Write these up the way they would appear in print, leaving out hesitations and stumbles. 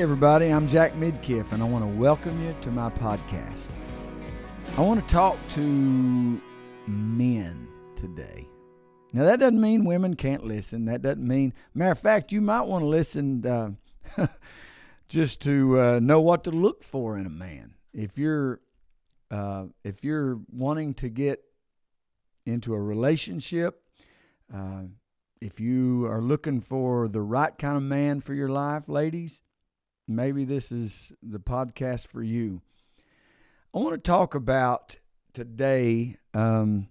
everybody, I'm Jack Midkiff, and I want to welcome you to my podcast. I want to talk to men today. Now, that doesn't mean women can't listen. That doesn't mean, matter of fact, you might want to listen just to know what to look for in a man. If you're wanting to get into a relationship, if you are looking for the right kind of man for your life, ladies, maybe this is the podcast for you. I want to talk about today the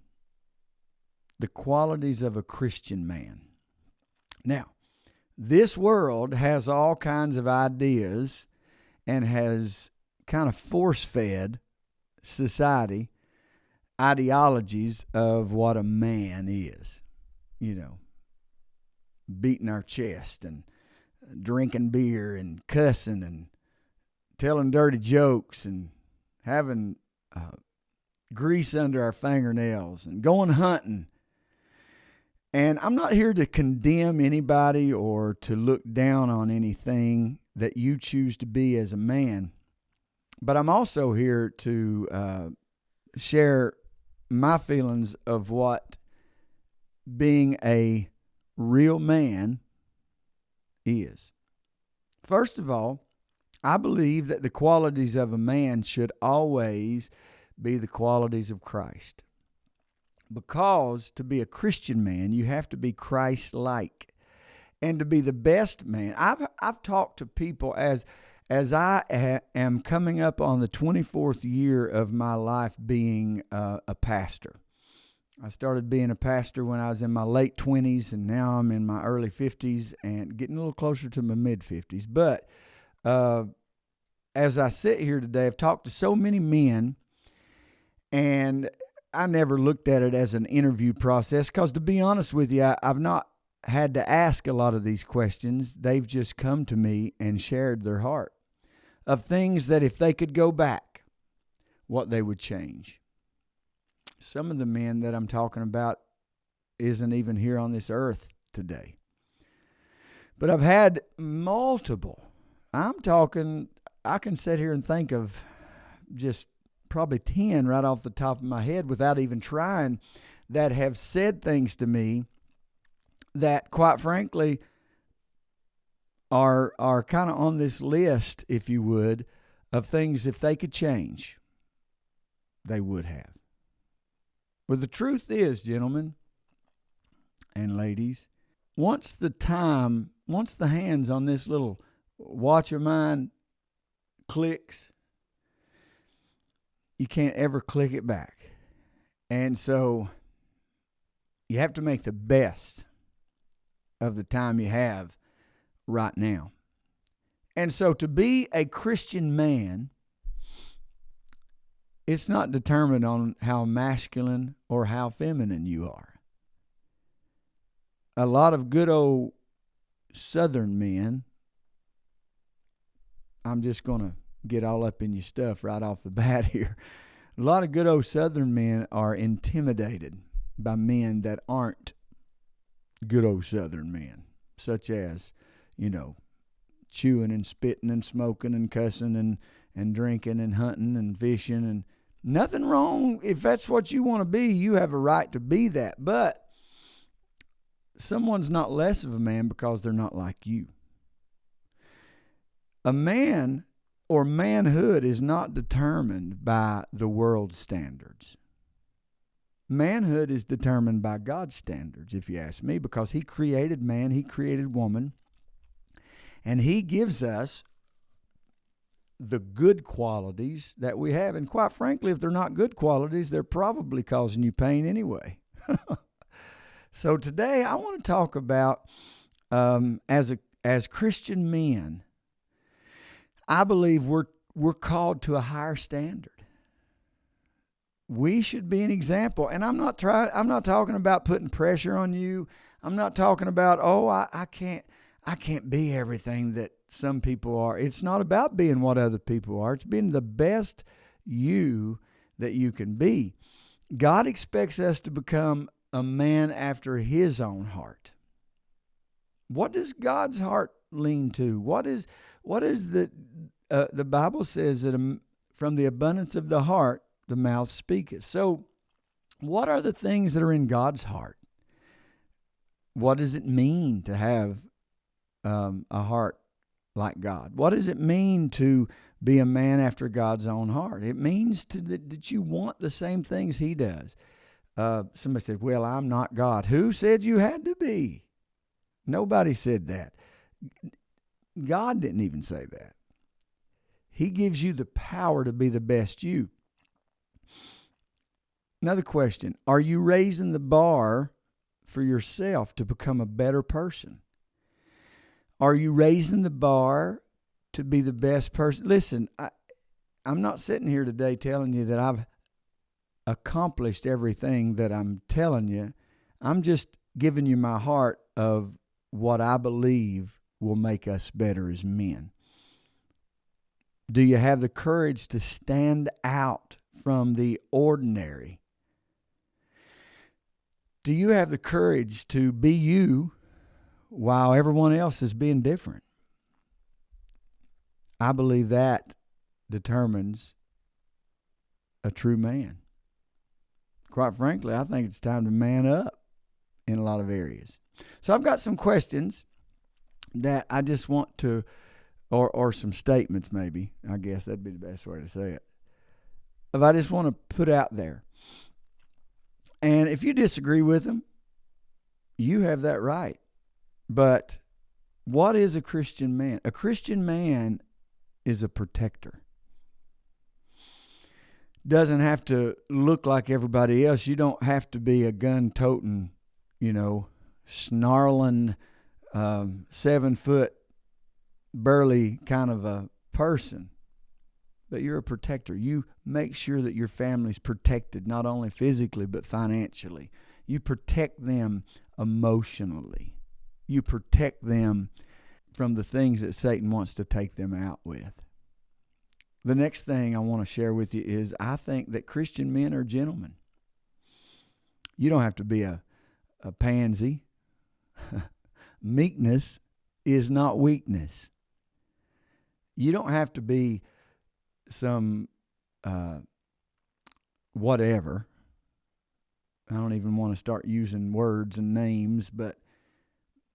qualities of a Christian man. Now, this world has all kinds of ideas and has kind of force-fed society ideologies of what a man is. You know, beating our chest and drinking beer and cussing and telling dirty jokes and having grease under our fingernails and going hunting. And I'm not here to condemn anybody or to look down on anything that you choose to be as a man, but I'm also here to share my feelings of what being a real man is. First of all, I believe that the qualities of a man should always be the qualities of Christ. Because to be a Christian man, you have to be Christ-like. And to be the best man, I've talked to people as I am coming up on the 24th year of my life being a pastor. I started being a pastor when I was in my late 20s, and now I'm in my early 50s and getting a little closer to my mid-50s. But as I sit here today, I've talked to so many men, and I never looked at it as an interview process because, to be honest with you, I've not had to ask a lot of these questions. They've just come to me and shared their heart of things that if they could go back, what they would change. Some of the men that I'm talking about isn't even here on this earth today. But I've had multiple. I can sit here and think of just probably 10 right off the top of my head without even trying, that have said things to me that, quite frankly, are kind of on this list, if you would, of things if they could change, they would have. But the truth is, gentlemen and ladies, once the hands on this little watch of mine clicks, you can't ever click it back. And so you have to make the best of the time you have right now. And so to be a Christian man, it's not determined on how masculine or how feminine you are. A lot of good old Southern men, I'm just going to get all up in your stuff right off the bat here. A lot of good old Southern men are intimidated by men that aren't good old Southern men, such as, chewing and spitting and smoking and cussing and drinking and hunting and fishing. And nothing wrong. If that's what you want to be, you have a right to be that. But someone's not less of a man because they're not like you. A man or manhood is not determined by the world's standards. Manhood is determined by God's standards, if you ask me, because He created man, He created woman, and He gives us the good qualities that we have. And quite frankly, if they're not good qualities, they're probably causing you pain anyway. So today I want to talk about, as Christian men, I believe we're called to a higher standard. We should be an example. And I'm not talking about putting pressure on you. I'm not talking about, I can't be everything that some people are. It's not about being what other people are. It's being the best you that you can be. God expects us to become a man after His own heart. What does God's heart lean to? What is What is the Bible says that from the abundance of the heart, the mouth speaketh. So what are the things that are in God's heart? What does it mean to have a heart like God? What does it mean to be a man after God's own heart? It means that you want the same things he does. Somebody said, well, I'm not God. Who said you had to be? Nobody said that. God didn't even say that. He gives you the power to be the best you. Another question, are you raising the bar for yourself to become a better person? Are you raising the bar to be the best person? Listen, I'm not sitting here today telling you that I've accomplished everything that I'm telling you. I'm just giving you my heart of what I believe will make us better as men. Do you have the courage to stand out from the ordinary? Do you have the courage to be you while everyone else is being different? I believe that determines a true man. Quite frankly, I think it's time to man up in a lot of areas. So I've got some questions that I just want to, or some statements maybe. I guess that'd be the best way to say it. If I just want to put out there. And if you disagree with them, you have that right. But what is a Christian man? A Christian man is a protector. Doesn't have to look like everybody else. You don't have to be a gun-toting, snarling, 7-foot, burly kind of a person. But you're a protector. You make sure that your family's protected, not only physically, but financially. You protect them emotionally. You protect them from the things that Satan wants to take them out with. The next thing I want to share with you is I think that Christian men are gentlemen. You don't have to be a pansy. Meekness is not weakness. You don't have to be some whatever. I don't even want to start using words and names, but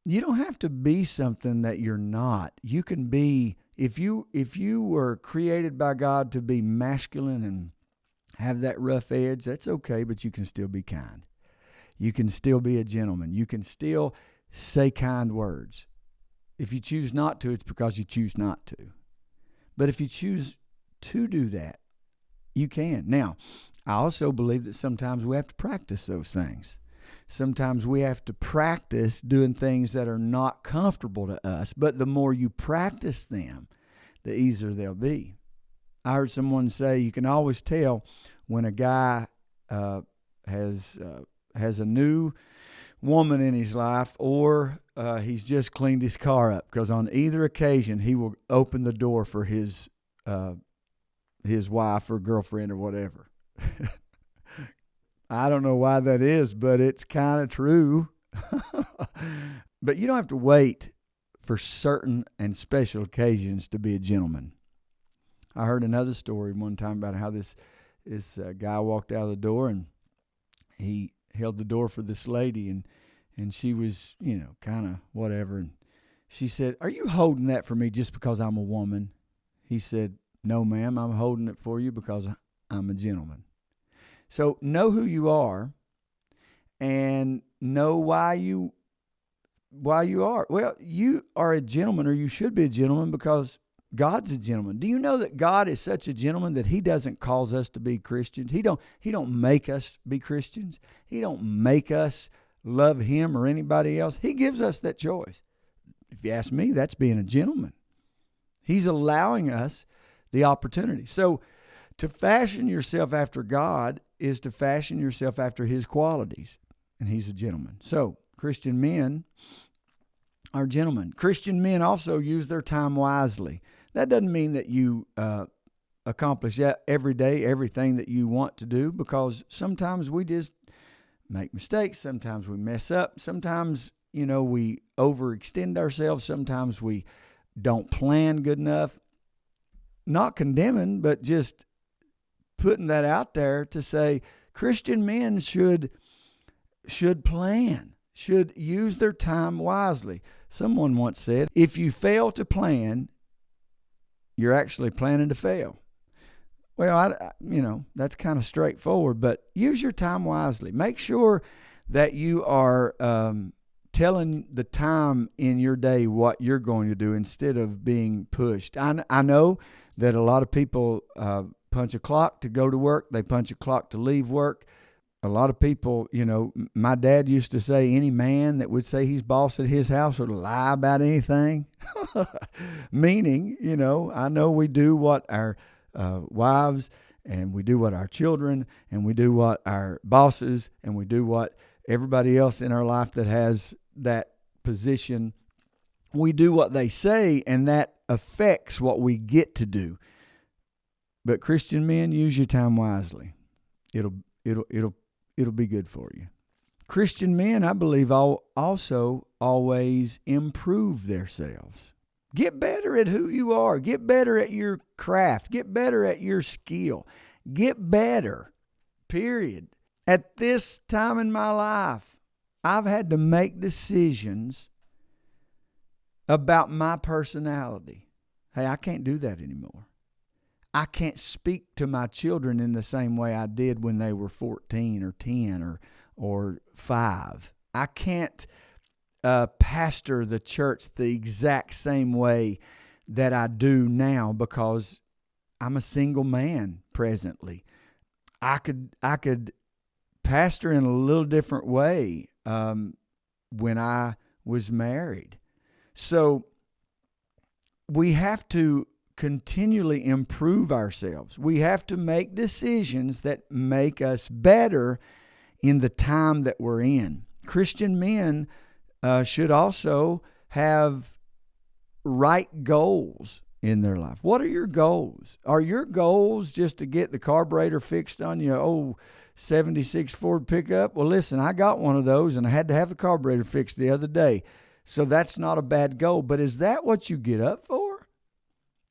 you don't have to be something that you're not. You can be, if you were created by God to be masculine and have that rough edge, that's okay, but you can still be kind. You can still be a gentleman. You can still say kind words. If you choose not to, it's because you choose not to. But if you choose to do that, you can. Now, I also believe that sometimes we have to practice those things. Sometimes we have to practice doing things that are not comfortable to us, but the more you practice them, the easier they'll be. I heard someone say you can always tell when a guy has a new woman in his life or he's just cleaned his car up, because on either occasion he will open the door for his wife or girlfriend or whatever. I don't know why that is, but it's kind of true. But you don't have to wait for certain and special occasions to be a gentleman. I heard another story one time about how this guy walked out of the door and he held the door for this lady, and she was, kind of whatever. And she said, "Are you holding that for me just because I'm a woman?" He said, "No, ma'am, I'm holding it for you because I'm a gentleman." So know who you are and know why you are. Well, you are a gentleman, or you should be a gentleman, because God's a gentleman. Do you know that God is such a gentleman that he doesn't cause us to be Christians? He don't make us be Christians. He don't make us love him or anybody else. He gives us that choice. If you ask me, that's being a gentleman. He's allowing us the opportunity. So to fashion yourself after God is to fashion yourself after his qualities, and he's a gentleman. So Christian men are gentlemen. Christian men also use their time wisely. That doesn't mean that you accomplish every day everything that you want to do, because sometimes we just make mistakes. Sometimes we mess up. Sometimes, we overextend ourselves. Sometimes we don't plan good enough. Not condemning, but just putting that out there to say Christian men should plan, should use their time wisely. Someone once said, if you fail to plan, you're actually planning to fail. Well, that's kind of straightforward, but use your time wisely. Make sure that you are telling the time in your day what you're going to do instead of being pushed. I know that a lot of people punch a clock to go to work. They punch a clock to leave work. A lot of people, my dad used to say any man that would say he's boss at his house would lie about anything. Meaning, I know we do what our wives, and we do what our children, and we do what our bosses, and we do what everybody else in our life that has that position. We do what they say, and that affects what we get to do. But Christian men, use your time wisely. It'll be good for you. Christian men, I believe, also always improve themselves. Get better at who you are. Get better at your craft. Get better at your skill. Get better, period. At this time in my life, I've had to make decisions about my personality. Hey, I can't do that anymore. I can't speak to my children in the same way I did when they were 14 or 10 or 5. I can't pastor the church the exact same way that I do now because I'm a single man presently. I could pastor in a little different way when I was married. So we have to continually improve ourselves. We have to make decisions that make us better in the time that we're in. Christian men should also have right goals in their life. What are your goals? Are your goals just to get the carburetor fixed on your old 76 Ford pickup? Well, listen, I got one of those and I had to have the carburetor fixed the other day. So that's not a bad goal. But is that what you get up for?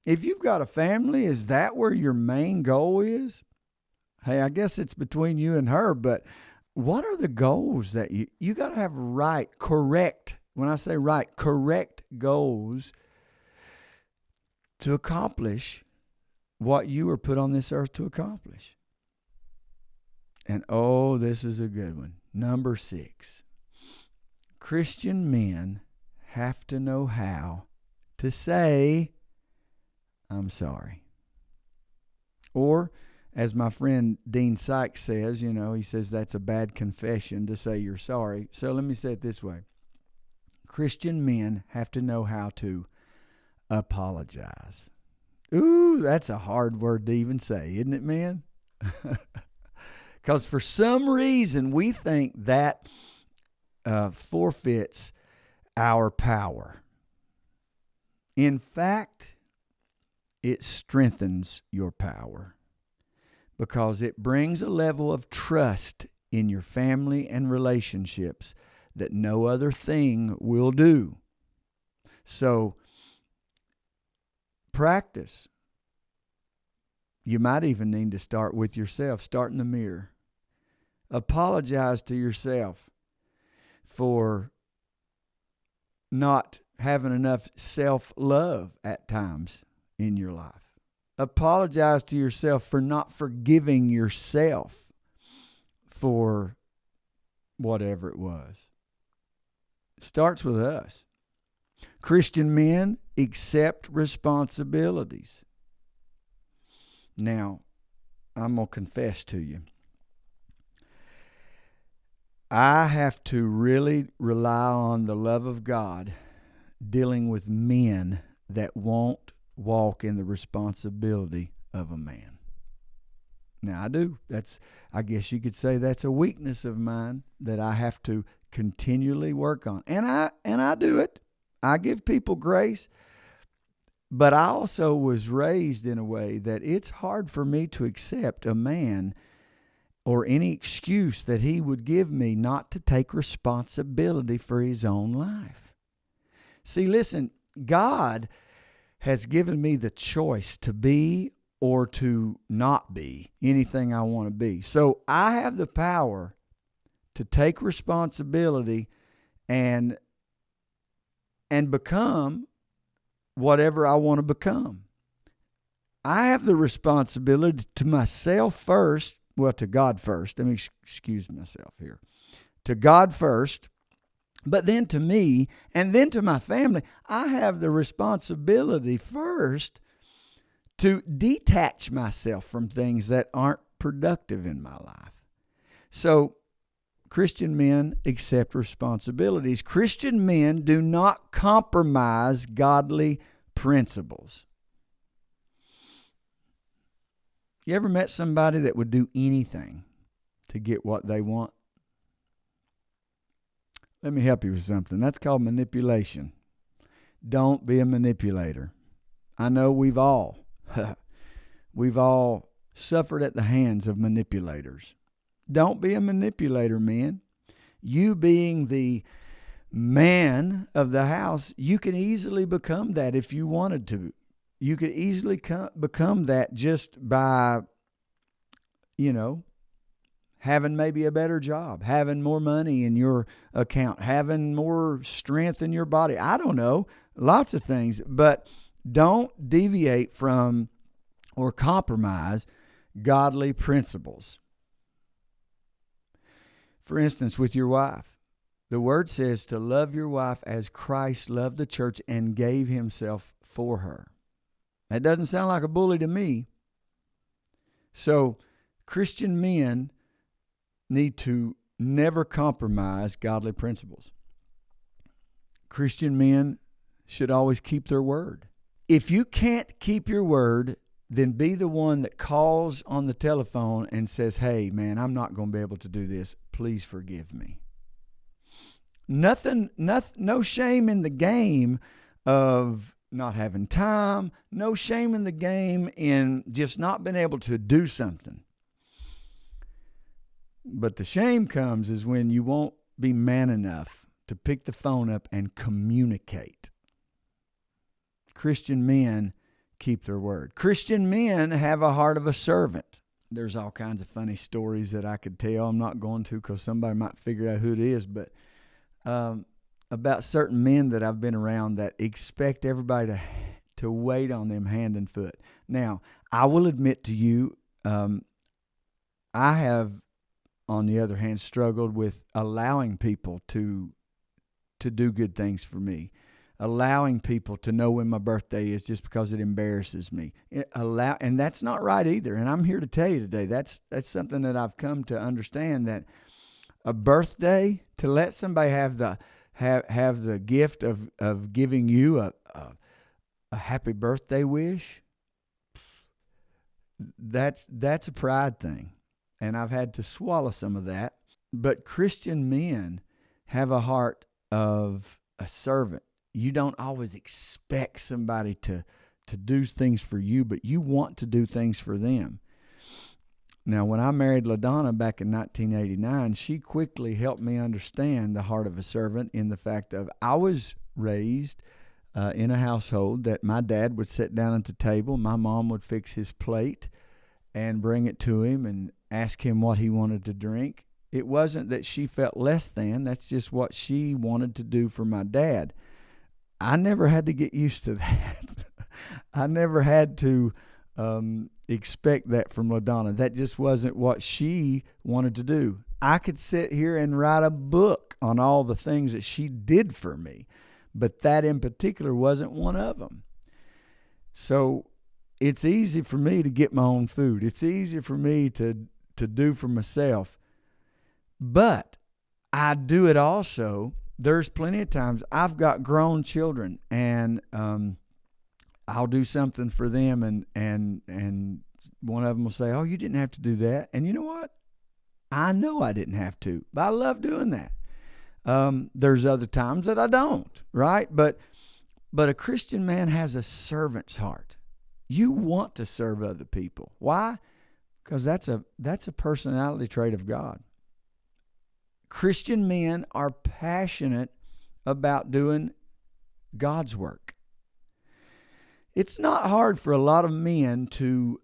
If you've got a family, is that where your main goal is? Hey, I guess it's between you and her, but what are the goals that you got to have correct, when I say right, correct goals to accomplish what you were put on this earth to accomplish. And this is a good one. Number 6, Christian men have to know how to say, I'm sorry. Or, as my friend Dean Sykes says, he says that's a bad confession to say you're sorry. So let me say it this way. Christian men have to know how to apologize. Ooh, that's a hard word to even say, isn't it, man? Because for some reason we think that forfeits our power. In fact, it strengthens your power because it brings a level of trust in your family and relationships that no other thing will do. So, practice. You might even need to start with yourself. Start in the mirror. Apologize to yourself for not having enough self-love at times in your life. Apologize to yourself for not forgiving yourself for whatever it was. It starts with us. Christian men accept responsibilities. Now, I'm going to confess to you. I have to really rely on the love of God dealing with men that won't walk in the responsibility of a man. Now, I do. I guess you could say that's a weakness of mine that I have to continually work on. And I do it. I give people grace. But I also was raised in a way that it's hard for me to accept a man or any excuse that he would give me not to take responsibility for his own life. See, listen, God has given me the choice to be or to not be anything I want to be. So I have the power to take responsibility and become whatever I want to become. I have the responsibility to myself first, well, to God first. Let me excuse myself here. To God first, but then to me, and then to my family. I have the responsibility first to detach myself from things that aren't productive in my life. So, Christian men accept responsibilities. Christian men do not compromise godly principles. You ever met somebody that would do anything to get what they want? Let me help you with something. That's called manipulation. Don't be a manipulator. I know we've all suffered at the hands of manipulators. Don't be a manipulator, men. You being the man of the house, you can easily become that if you wanted to. You could easily become that just by, having maybe a better job, having more money in your account, having more strength in your body. I don't know, lots of things. But don't deviate from or compromise godly principles. For instance, with your wife, the word says to love your wife as Christ loved the church and gave himself for her. That doesn't sound like a bully to me. So Christian men need to never compromise godly principles. Christian men should always keep their word. If you can't keep your word, then be the one that calls on the telephone and says, hey, man, I'm not going to be able to do this. Please forgive me. No shame in the game of not having time. No shame in the game in just not being able to do something. But the shame comes is when you won't be man enough to pick the phone up and communicate. Christian men keep their word. Christian men have a heart of a servant. There's all kinds of funny stories that I could tell. I'm not going to because somebody might figure out who it is, but about certain men that I've been around that expect everybody to wait on them hand and foot. Now, I will admit to you, I have, on the other hand, struggled with allowing people to do good things for me. Allowing people to know when my birthday is just because it embarrasses me. And that's not right either. And I'm here to tell you today, that's something that I've come to understand, that a birthday, to let somebody have the gift of giving you a happy birthday wish, that's a pride thing. And I've had to swallow some of that. But Christian men have a heart of a servant. You don't always expect somebody to do things for you, but you want to do things for them. Now, when I married LaDonna back in 1989, she quickly helped me understand the heart of a servant in the fact of I was raised in a household that my dad would sit down at the table, my mom would fix his plate and bring it to him and ask him what he wanted to drink. It wasn't that she felt less than. That's just what she wanted to do for my dad. I never had to get used to that. I never had to expect that from LaDonna. That just wasn't what she wanted to do. I could sit here and write a book on all the things that she did for me, but that in particular wasn't one of them. So it's easy for me to get my own food. It's easy for me to do for myself. But I do it also. There's plenty of times I've got grown children and I'll do something for them and one of them will say, oh, you didn't have to do that. And you know what? I know I didn't have to, but I love doing that. There's other times that I don't, right? But a Christian man has a servant's heart. You want to serve other people. Why? Because that's a personality trait of God. Christian men are passionate about doing God's work. It's not hard for a lot of men to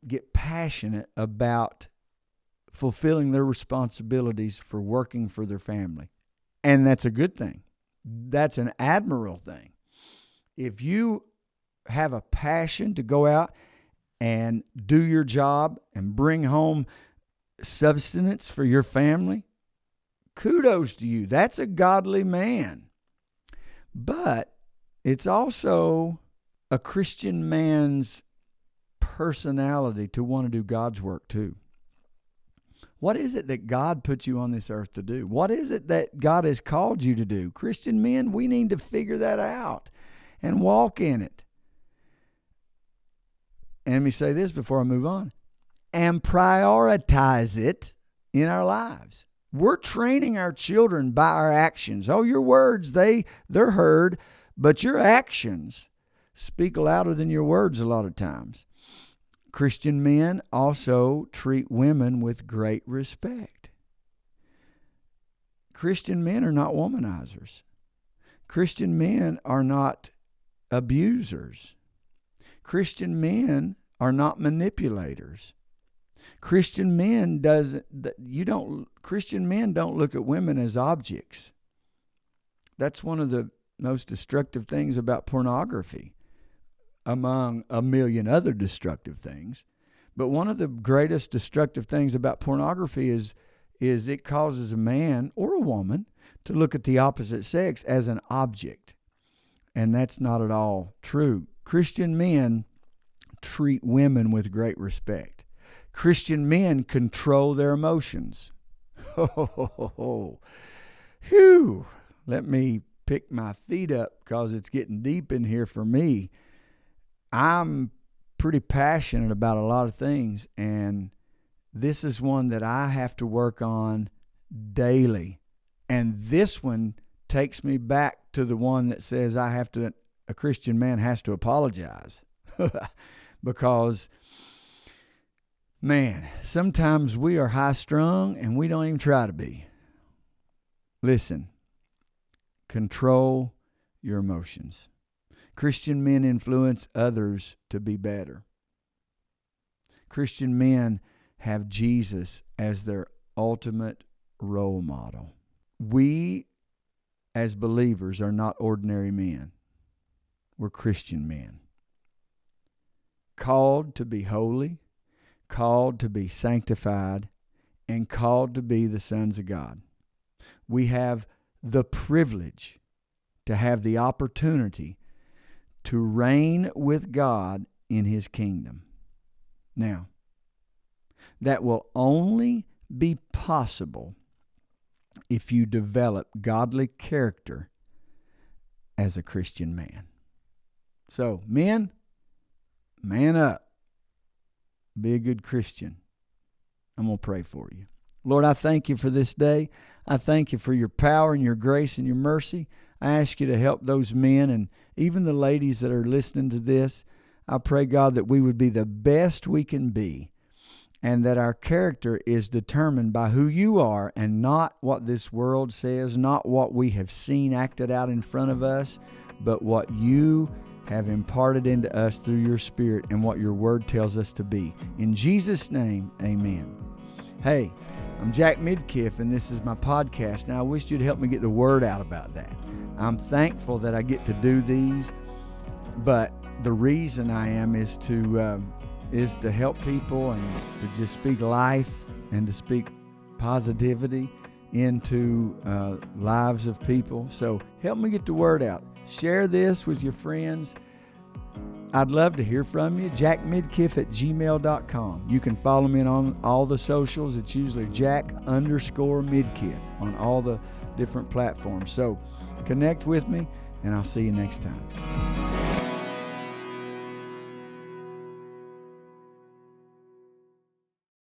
get passionate about fulfilling their responsibilities for working for their family. And that's a good thing. That's an admirable thing. If you have a passion to go out and do your job and bring home substance for your family, kudos to you. That's a godly man. But it's also a Christian man's personality to want to do God's work too. What is it that God put you on this earth to do? What is it that God has called you to do? Christian men, we need to figure that out and walk in it. And let me say this before I move on. And prioritize it in our lives. We're training our children by our actions. Oh, your words, they're heard, but your actions speak louder than your words a lot of times. Christian men also treat women with great respect. Christian men are not womanizers. Christian men are not abusers. Christian men are not manipulators. Christian men don't look at women as objects. That's one of the most destructive things about pornography, among a million other destructive things. But one of the greatest destructive things about pornography is it causes a man or a woman to look at the opposite sex as an object. And that's not at all true. Christian men treat women with great respect. Christian men control their emotions. Whew. Let me pick my feet up because it's getting deep in here for me. I'm pretty passionate about a lot of things, and this is one that I have to work on daily. And this one takes me back to the one that says a Christian man has to apologize. Because, man, sometimes we are high-strung and we don't even try to be. Listen, control your emotions. Christian men influence others to be better. Christian men have Jesus as their ultimate role model. We, as believers, are not ordinary men. We're Christian men. Called to be holy, called to be sanctified, and called to be the sons of God. We have the privilege to have the opportunity to reign with God in His kingdom. Now, that will only be possible if you develop godly character as a Christian man. So, men, man up. Be a good Christian. I'm going to pray for you. Lord, I thank you for this day. I thank you for your power and your grace and your mercy. I ask you to help those men and even the ladies that are listening to this. I pray, God, that we would be the best we can be and that our character is determined by who you are and not what this world says, not what we have seen acted out in front of us, but what you have imparted into us through your Spirit and what your word tells us to be. In Jesus' name, amen. Hey, I'm Jack Midkiff, and this is my podcast. Now, I wish you'd help me get the word out about that. I'm thankful that I get to do these, but the reason I am is to help people and to just speak life and to speak positivity into lives of people. So help me get the word out. Share this with your friends. I'd love to hear from you. jackmidkiff@gmail.com. You can follow me on all the socials. It's usually Jack_Midkiff on all the different platforms. So connect with me, and I'll see you next time.